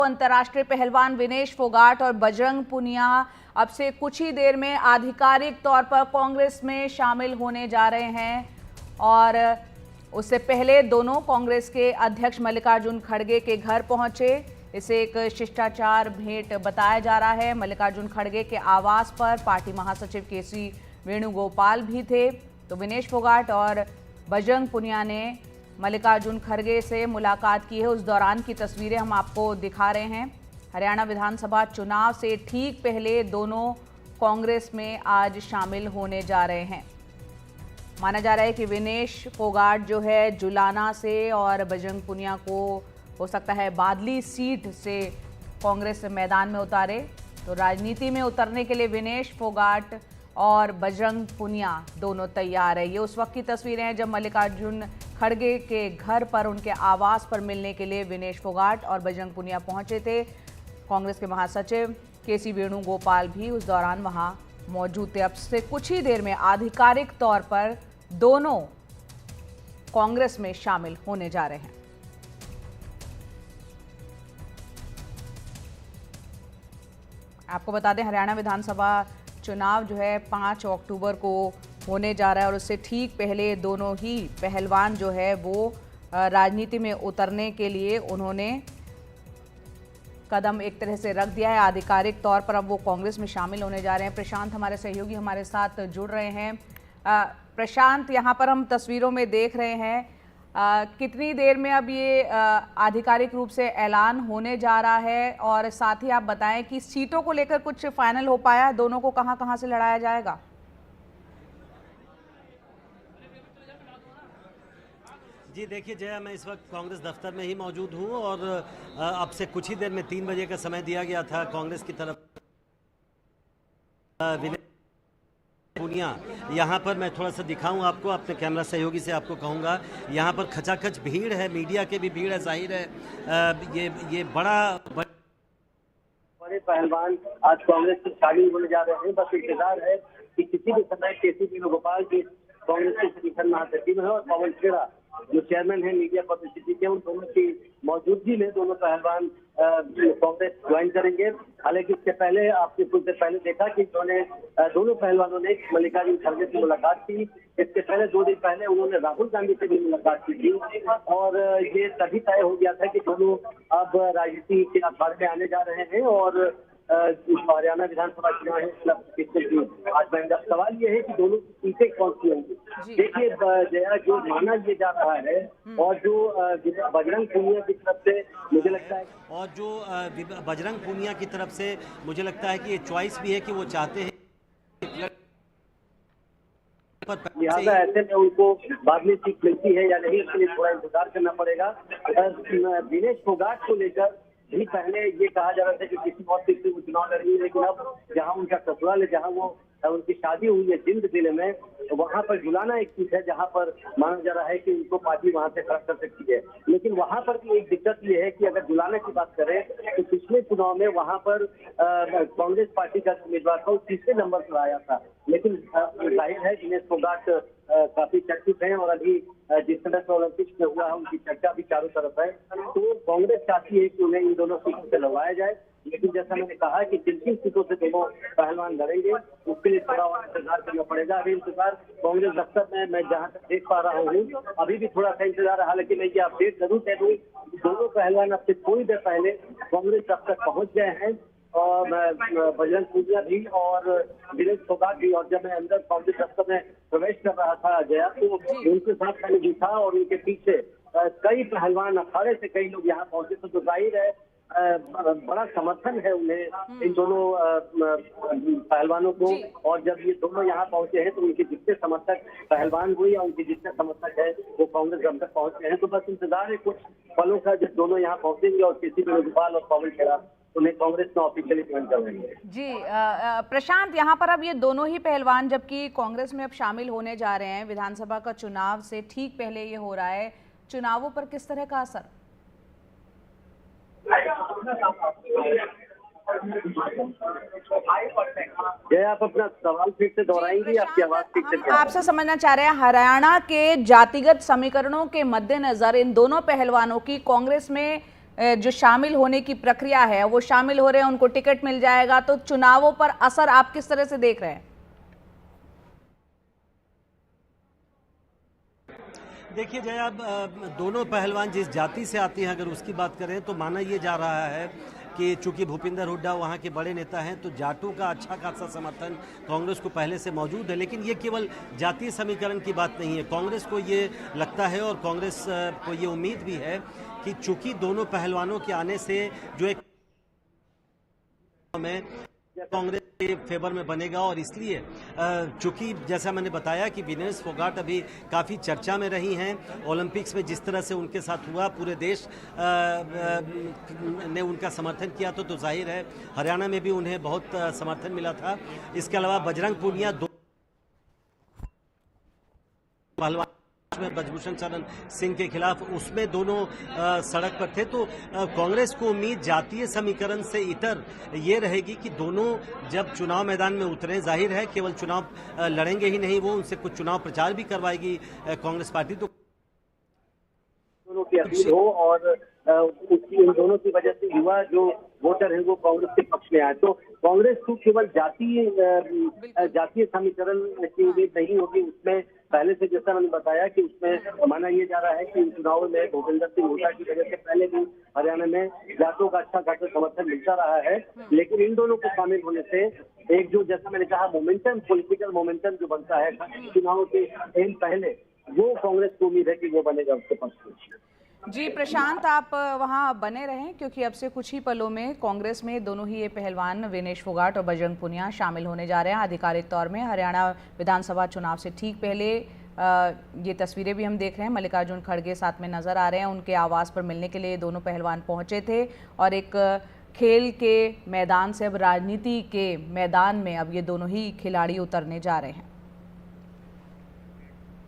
अंतर्राष्ट्रीय पहलवान विनेश फोगाट और बजरंग पुनिया अब से कुछ ही देर में आधिकारिक तौर पर कांग्रेस में शामिल होने जा रहे हैं और उससे पहले दोनों कांग्रेस के अध्यक्ष मल्लिकार्जुन खड़गे के घर पहुंचे। इसे एक शिष्टाचार भेंट बताया जा रहा है। मल्लिकार्जुन खड़गे के आवास पर पार्टी महासचिव केसी वेणुगोपाल भी थे। तो विनेश फोगाट और बजरंग पुनिया ने मल्लिकार्जुन खड़गे से मुलाकात की है। उस दौरान की तस्वीरें हम आपको दिखा रहे हैं। हरियाणा विधानसभा चुनाव से ठीक पहले दोनों कांग्रेस में आज शामिल होने जा रहे हैं। माना जा रहा है कि विनेश फोगाट जो है जुलाना से और बजरंग पुनिया को हो सकता है बादली सीट से कांग्रेस मैदान में उतारे। तो राजनीति में उतरने के लिए विनेश फोगाट और बजरंग पुनिया दोनों तैयार है। ये उस वक्त की तस्वीरें हैं जब मल्लिकार्जुन खड़गे के घर पर उनके आवास पर मिलने के लिए विनेश फोगाट और बजरंग पुनिया पहुंचे थे। कांग्रेस के महासचिव केसी वेणुगोपाल भी उस दौरान वहां मौजूद थे। अब से कुछ ही देर में आधिकारिक तौर पर दोनों कांग्रेस में शामिल होने जा रहे हैं। आपको बता दें, हरियाणा विधानसभा चुनाव जो है 5 अक्टूबर को होने जा रहा है और उससे ठीक पहले दोनों ही पहलवान जो है वो राजनीति में उतरने के लिए उन्होंने कदम एक तरह से रख दिया है। आधिकारिक तौर पर अब वो कांग्रेस में शामिल होने जा रहे हैं। प्रशांत हमारे सहयोगी हमारे साथ जुड़ रहे हैं। प्रशांत, यहाँ पर हम तस्वीरों में देख रहे हैं कितनी देर में अब ये आधिकारिक रूप से ऐलान होने जा रहा है, और साथ ही आप बताएं कि सीटों को लेकर कुछ फाइनल हो पाया है, दोनों को कहां कहां से लड़ाया जाएगा? जी देखिए जया, मैं इस वक्त कांग्रेस दफ्तर में ही मौजूद हूं और अब से कुछ ही देर में 3 बजे का समय दिया गया था कांग्रेस की तरफ। पुनिया यहाँ पर मैं थोड़ा सा दिखाऊं आपको, अपने कैमरा सहयोगी से आपको कहूँगा, यहाँ पर खचाखच भीड़ है, मीडिया के भी भीड़ है, जाहिर है ये बड़े पहलवान आज कांग्रेस में शामिल होने जा रहे हैं। बस इंतजार है कि किसी भी समय केसी वेणुगोपाल जी कांग्रेस के संगठन महासचिव है और पवन खेड़ा जो चेयरमैन है मीडिया पब्लिसिटी के, उन दोनों की मौजूदगी में दोनों पहलवान कांग्रेस ज्वाइन करेंगे। हालांकि इससे पहले आपने कुछ देर पहले देखा कि दोनों पहलवानों ने मल्लिकार्जुन खड़गे से मुलाकात की। इससे पहले 2 दिन पहले उन्होंने राहुल गांधी से भी मुलाकात की थी और ये तभी तय हो गया था कि दोनों अब राजनीति के अखाड़े में आने जा रहे हैं और हरियाणा विधानसभा चुनाव है। आज मेरा सवाल ये है कि दोनों की सीटें कौन सी होंगी। देखिए जया, जो माना ये जा रहा है और जो बजरंग पुनिया की तरफ से मुझे लगता है कि ये चॉइस भी है कि वो चाहते हैं, लिहाजा ऐसे में उनको बाद में सीट मिलती है या नहीं, इसके लिए थोड़ा इंतजार करना पड़ेगा। विनेश फोगाट को लेकर भी पहले ये कहा जा रहा था कि किसी और सीट से वो चुनाव लड़ेंगे, लेकिन अब जहां उनका ससुराल है, जहां वो उनकी शादी हुई है जिंद जिले में, वहां पर जुलाना एक सीट है जहां पर माना जा रहा है कि उनको पार्टी वहां से खड़ा कर सकती है। लेकिन वहां पर भी एक दिक्कत ये है कि अगर जुलाना की बात करें तो पिछले चुनाव में वहां पर कांग्रेस पार्टी का उम्मीदवार था, वो तीसरे नंबर पर आया था। लेकिन जाहिर है विनेश फोगाट काफी चर्चित हैं और अभी जिस तरह से ओलंपिक्स में हुआ है उनकी चर्चा भी चारों तरफ है। तो कांग्रेस चाहती है कि उन्हें इन दोनों सीटों से लड़वाया जाए, लेकिन जैसा मैंने कहा कि जिन सीटों से दोनों पहलवान लड़ेंगे उसके लिए थोड़ा और इंतजार करना पड़ेगा। अभी इंतजार कांग्रेस दफ्तर में मैं जहां तक देख पा रहा हूँ अभी भी थोड़ा सा इंतजार है। हालांकि मैं ये अपडेट जरूर दे दूँ, दोनों पहलवान अब से थोड़ी देर पहले कांग्रेस दफ्तर पहुंच गए हैं और बजरंग पुनिया भी और विनेश फोगाट भी। और जब मैं अंदर कांग्रेस दफ्तर में प्रवेश कर रहा था जया, तो उनके साथ मैंने दिखा और उनके पीछे कई पहलवान अखाड़े से कई लोग यहाँ पहुंचे। तो जाहिर है बड़ा समर्थन है उन्हें, इन दोनों पहलवानों को। और जब ये दोनों यहाँ पहुंचे हैं तो उनके जितने समर्थक पहलवान हुए या उनके जितने समर्थक है वो कांग्रेस दफ्तर पहुंचे हैं। तो बस इंतजार है कुछ पलों का, जब दोनों यहाँ पहुंचेंगे और केसी वेणुगोपाल और पवन खेड़ा उन्हें कांग्रेस में ऑफिशियली ज्वाइन करवाएंगे। जी प्रशांत, यहाँ पर अब ये दोनों ही पहलवान जबकि कांग्रेस में अब शामिल होने जा रहे हैं, विधानसभा का चुनाव से ठीक पहले ये हो रहा है, चुनावों पर किस तरह का असर? आप अपना सवाल फिर से दोहराएंगी? आपकी आवाज ठीक से आपसे समझना चाह रहे हैं, हरियाणा के जातिगत समीकरणों के मद्देनजर इन दोनों पहलवानों की कांग्रेस में जो शामिल होने की प्रक्रिया है वो शामिल हो रहे हैं, उनको टिकट मिल जाएगा, तो चुनावों पर असर आप किस तरह से देख रहे हैं? देखिए जया, दोनों पहलवान जिस जाति से आती हैं अगर उसकी बात करें तो माना ये जा रहा है कि चूंकि भूपिंदर हुड्डा वहाँ के बड़े नेता हैं तो जाटों का अच्छा खासा समर्थन कांग्रेस को पहले से मौजूद है। लेकिन ये केवल जातीय समीकरण की बात नहीं है, कांग्रेस को ये लगता है और कांग्रेस को ये उम्मीद भी है कि चूंकि दोनों पहलवानों के आने से जो एक में कांग्रेस के फेवर में बनेगा, और इसलिए चूंकि जैसा मैंने बताया कि विनेश फोगाट अभी काफ़ी चर्चा में रही हैं। ओलंपिक्स में जिस तरह से उनके साथ हुआ, पूरे देश ने उनका समर्थन किया तो जाहिर है हरियाणा में भी उन्हें बहुत समर्थन मिला था। इसके अलावा बजरंग पूनिया दो पहलवान में ब्रजभूषण शरण सिंह के खिलाफ, उसमें दोनों सड़क पर थे। तो कांग्रेस को उम्मीद जातीय समीकरण से इतर ये रहेगी कि दोनों जब चुनाव मैदान में उतरे, जाहिर है केवल चुनाव लड़ेंगे ही नहीं, वो उनसे कुछ चुनाव प्रचार भी करवाएगी कांग्रेस पार्टी। तो दोनों की अपील हो और इन दोनों की वजह से युवा जो वोटर है वो कांग्रेस के पक्ष में आए, तो कांग्रेस को केवल जातीय समीकरण की उम्मीद नहीं होगी। उसमें पहले से जैसा मैंने बताया कि उसमें माना ये जा रहा है कि इन चुनावों में भूपिंदर सिंह हुड्डा की वजह से पहले भी हरियाणा में जाटों का अच्छा खासा समर्थन मिलता रहा है। लेकिन इन दोनों को शामिल होने से एक जो जैसा मैंने कहा मोमेंटम, पॉलिटिकल मोमेंटम जो बनता है चुनाव के पहले, वो कांग्रेस को उम्मीद है कि वो बनेगा उसके पक्ष में। जी प्रशांत, आप वहां बने रहें क्योंकि अब से कुछ ही पलों में कांग्रेस में दोनों ही ये पहलवान विनेश फोगाट और बजरंग पूनिया शामिल होने जा रहे हैं आधिकारिक तौर में। हरियाणा विधानसभा चुनाव से ठीक पहले ये तस्वीरें भी हम देख रहे हैं, मल्लिकार्जुन खड़गे साथ में नजर आ रहे हैं। उनके आवास पर मिलने के लिए दोनों पहलवान पहुंचे थे और एक खेल के मैदान से अब राजनीति के मैदान में अब ये दोनों ही खिलाड़ी उतरने जा रहे हैं।